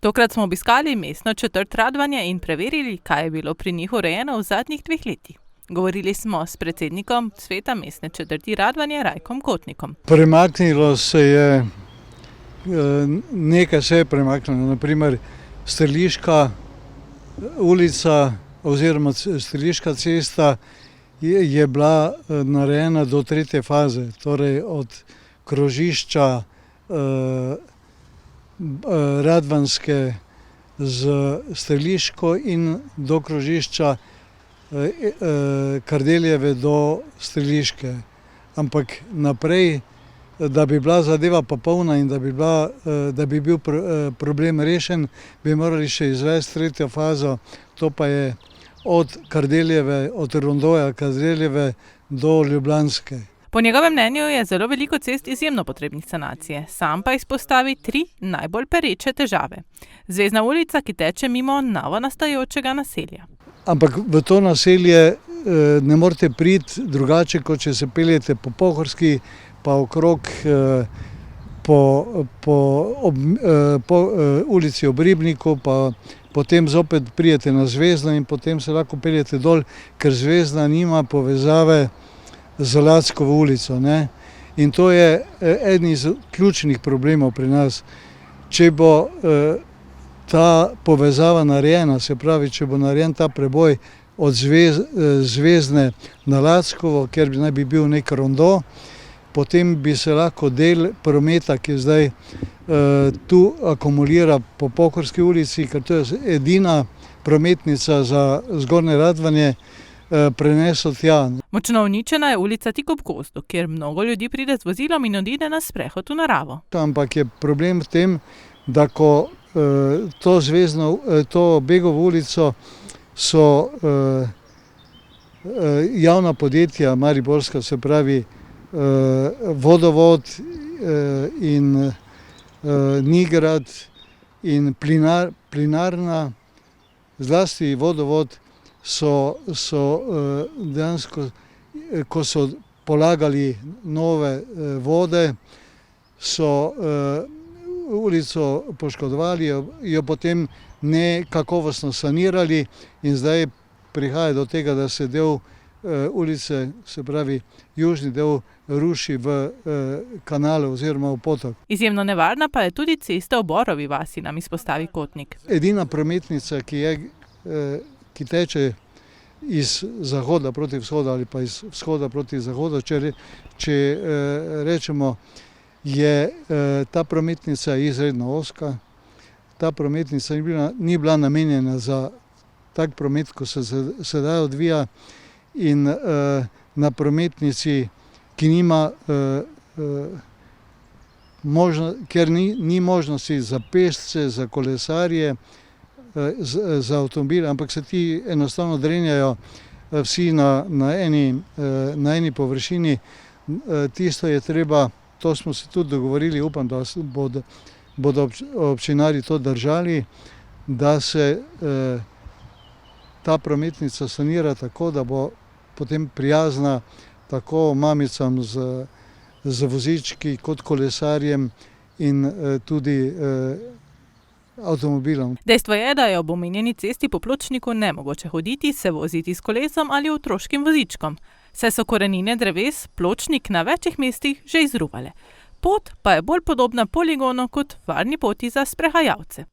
Tokrat smo obiskali mestno četrt Radvanje in preverili, kaj je bilo pri njih urejeno v zadnjih 2 letih. Govorili smo s predsednikom sveta mestne četrti Radvanje, Rajkom Kotnikom. Premaknilo se je, nekaj se je premaknilo, naprimer Streliška ulica oziroma Streliška cesta je bila narejena do 3. faze, torej od krožišča Radvanske z Streliško in do krožišča Kardeljeve do Streliške. Ampak naprej, da bi bila zadeva popolna in da bi bil problem rešen, bi morali še izvesti 3. fazo, to pa je od Kardeljeve, od rondoja Kardeljeve do Ljubljanske. Po njegovem mnenju je zelo veliko cest izjemno potrebnih sanacije, sam pa izpostavi 3 najbolj pereče težave. Zvezdna ulica, ki teče mimo novo nastajajočega naselja. Ampak v to naselje ne morete priti drugače, kot če se peljete po Pohorski, pa okrog po ulici Ob Ribniku, pa potem zopet pridete na Zvezdno in potem se lahko peljete dol, ker Zvezdna nima povezave z Lackovo ulico, ne. In to je eden iz ključnih problemov pri nas. Če bo ta povezava narejena, se pravi, če bo narejen ta preboj od Zvezdne na Lackovo, kjer naj bi bil nek rondo, potem bi se lahko del prometa, ki zdaj tu akumulira po Pohorski ulici, ker to je edina prometnica za Zgornje Radvanje, prenesel tja. Močno uničena je ulica tik ob gozdu, kjer mnogo ljudi pride z vozilom in odide na sprehod v naravo. Ampak je problem v tem, da ko to Begovo ulico so javna podjetja mariborska, se pravi Vodovod in Nigrad in Plinarna, zlasti Vodovod, so dejansko, ko so polagali nove vode, so ulico poškodovali, jo potem nekakovostno sanirali in zdaj prihaja do tega, da se del ulice, se pravi južni del, ruši v kanale oziroma v potok. Izjemno nevarna pa je tudi cesta v Borovi vasi, nam izpostavi Kotnik. Edina prometnica, ki teče iz zahoda proti vzhodu ali pa iz vzhoda proti zahodu, če rečemo, je ta prometnica izredno ozka. Ta prometnica ni bila namenjena za tak promet, ko se sedaj odvija, in na prometnici, ki nima ker ni možnosti za pešce, za kolesarje, za avtomobile, ampak se ti enostavno drenjajo vsi na eni površini. Tisto je treba, to smo se tudi dogovorili, upam, da bodo občinarji to držali, da se ta prometnica sanira tako, da bo potem prijazna tako mamicam z vozički kot kolesarjem in tudi avtomobilom. Dejstvo je, da je ob omenjeni cesti po pločniku nemogoče hoditi, se voziti s kolesom ali otroškim vozičkom, saj so korenine dreves pločnik na večih mestih že izruvale. Pot pa je bolj podobna poligonu kot varni poti za sprehajalce.